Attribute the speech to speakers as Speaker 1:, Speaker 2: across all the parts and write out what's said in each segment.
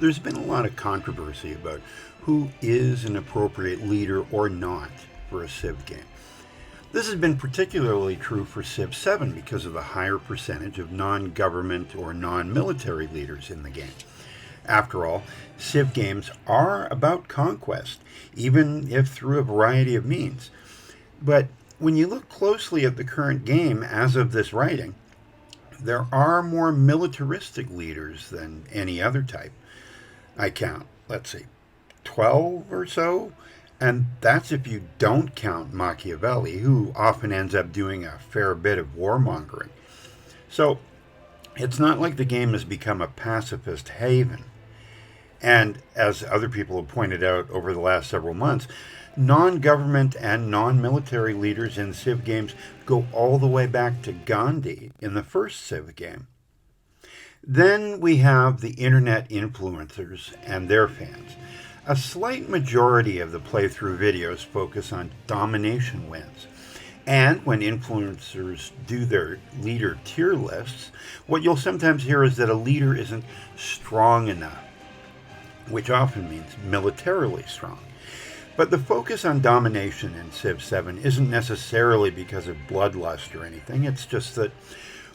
Speaker 1: There's been a lot of controversy about who is an appropriate leader or not for a Civ game. This has been particularly true for Civ 7 because of the higher percentage of non government or non military leaders in the game. After all, Civ games are about conquest, even if through a variety of means. But when you look closely at the current game as of this writing, there are more militaristic leaders than any other type. I count, let's see, 12 or so, and that's if you don't count Machiavelli, who often ends up doing a fair bit of warmongering. So it's not like the game has become a pacifist haven. And as other people have pointed out over the last several months, non government and non military leaders in Civ games go all the way back to Gandhi in the first Civ game. Then we have the internet influencers and their fans. A slight majority of the playthrough videos focus on domination wins. And when influencers do their leader tier lists, what you'll sometimes hear is that a leader isn't strong enough, which often means militarily strong. But the focus on domination in Civ 7 isn't necessarily because of bloodlust or anything. It's just that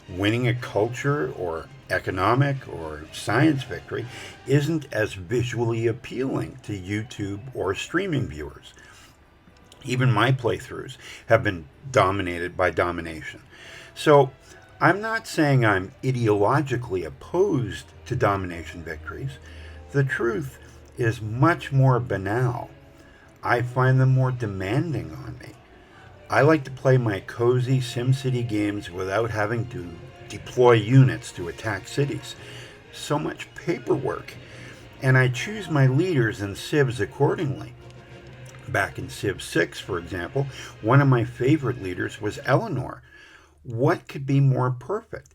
Speaker 1: winning a culture or economic or science victory isn't as visually appealing to YouTube or streaming viewers. Even my playthroughs have been dominated by domination. So I'm not saying I'm ideologically opposed to domination victories. The truth is much more banal. I find them more demanding on me. I like to play my cozy SimCity games without having to deploy units to attack cities. So much paperwork. And I choose my leaders and civs accordingly. Back in Civ 6, for example, one of my favorite leaders was Eleanor. What could be more perfect?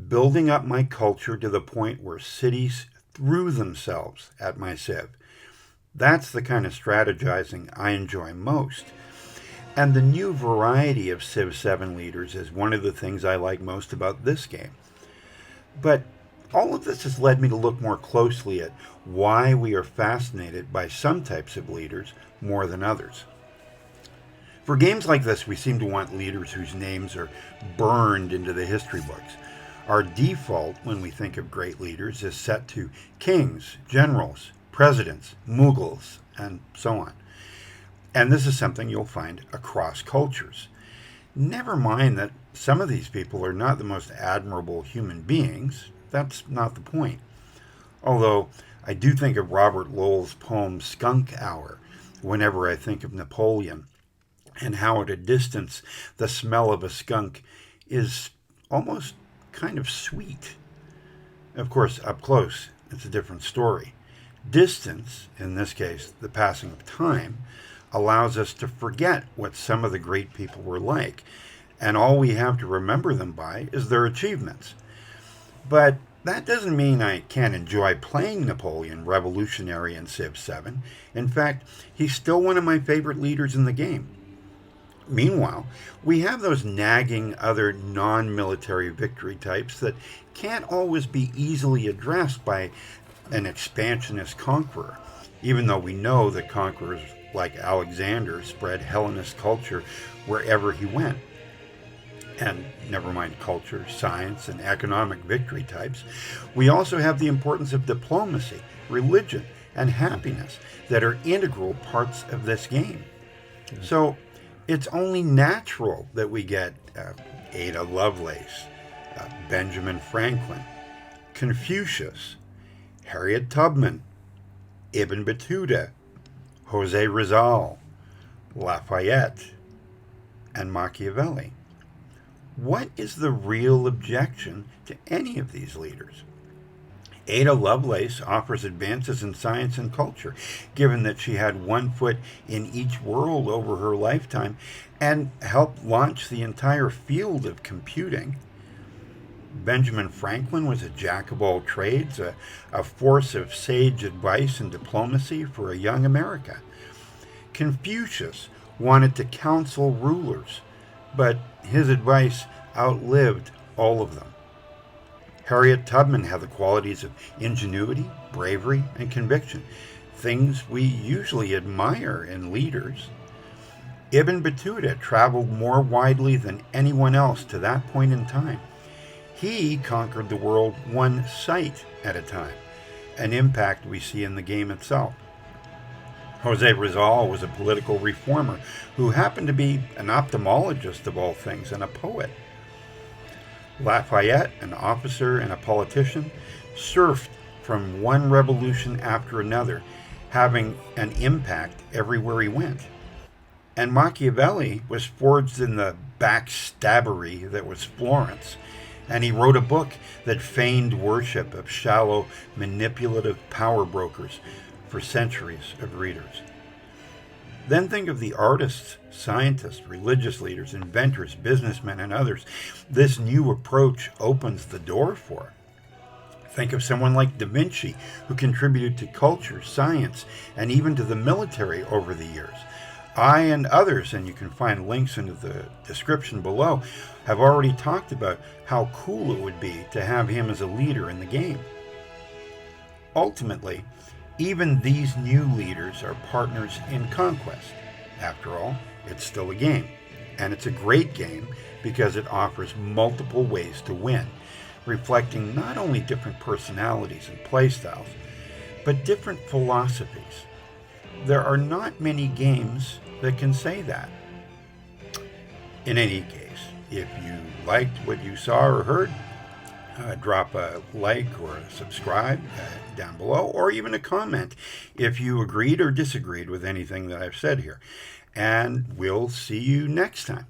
Speaker 1: Building up my culture to the point where cities threw themselves at my Civ. That's the kind of strategizing I enjoy most. And the new variety of Civ 7 leaders is one of the things I like most about this game. But all of this has led me to look more closely at why we are fascinated by some types of leaders more than others. For games like this, we seem to want leaders whose names are burned into the history books. Our default when we think of great leaders is set to kings, generals, presidents, Mughals, and so on. And this is something you'll find across cultures. Never mind that some of these people are not the most admirable human beings. That's not the point. Although I do think of Robert Lowell's poem Skunk Hour whenever I think of Napoleon, and how at a distance the smell of a skunk is almost kind of sweet. Of course, up close, it's a different story. Distance, in this case, the passing of time, allows us to forget what some of the great people were like, and all we have to remember them by is their achievements. But that doesn't mean I can't enjoy playing Napoleon revolutionary in Civ 7. In fact, he's still one of my favorite leaders in the game. Meanwhile, we have those nagging other non-military victory types that can't always be easily addressed by an expansionist conqueror, even though we know that conquerors like Alexander spread Hellenist culture wherever he went. And never mind culture, science, and economic victory types, we also have the importance of diplomacy, religion, and happiness that are integral parts of this game. So it's only natural that we get Ada Lovelace, Benjamin Franklin, Confucius, Harriet Tubman, Ibn Battuta, Jose Rizal, Lafayette, and Machiavelli. What is the real objection to any of these leaders? Ada Lovelace offers advances in science and culture, given that she had one foot in each world over her lifetime and helped launch the entire field of computing. Benjamin Franklin was a jack of all trades, a force of sage advice and diplomacy for a young America. Confucius wanted to counsel rulers, but his advice outlived all of them. Harriet Tubman had the qualities of ingenuity, bravery, and conviction, things we usually admire in leaders. Ibn Battuta traveled more widely than anyone else to that point in time. He conquered the world one site at a time, an impact we see in the game itself. Jose Rizal was a political reformer who happened to be an ophthalmologist of all things and a poet. Lafayette, an officer and a politician, surfed from one revolution after another, having an impact everywhere he went. And Machiavelli was forged in the backstabbery that was Florence, and he wrote a book that feigned worship of shallow, manipulative power brokers for centuries of readers. Then think of the artists, scientists, religious leaders, inventors, businessmen, and others this new approach opens the door for. Think of someone like Da Vinci, who contributed to culture, science, and even to the military over the years. I and others, and you can find links in the description below, have already talked about how cool it would be to have him as a leader in the game. Ultimately, even these new leaders are partners in conquest. After all, it's still a game. And it's a great game because it offers multiple ways to win, reflecting not only different personalities and playstyles, but different philosophies. There are not many games that can say that. In any case, if you liked what you saw or heard, drop a like or a subscribe down below, or even a comment if you agreed or disagreed with anything that I've said here. And we'll see you next time.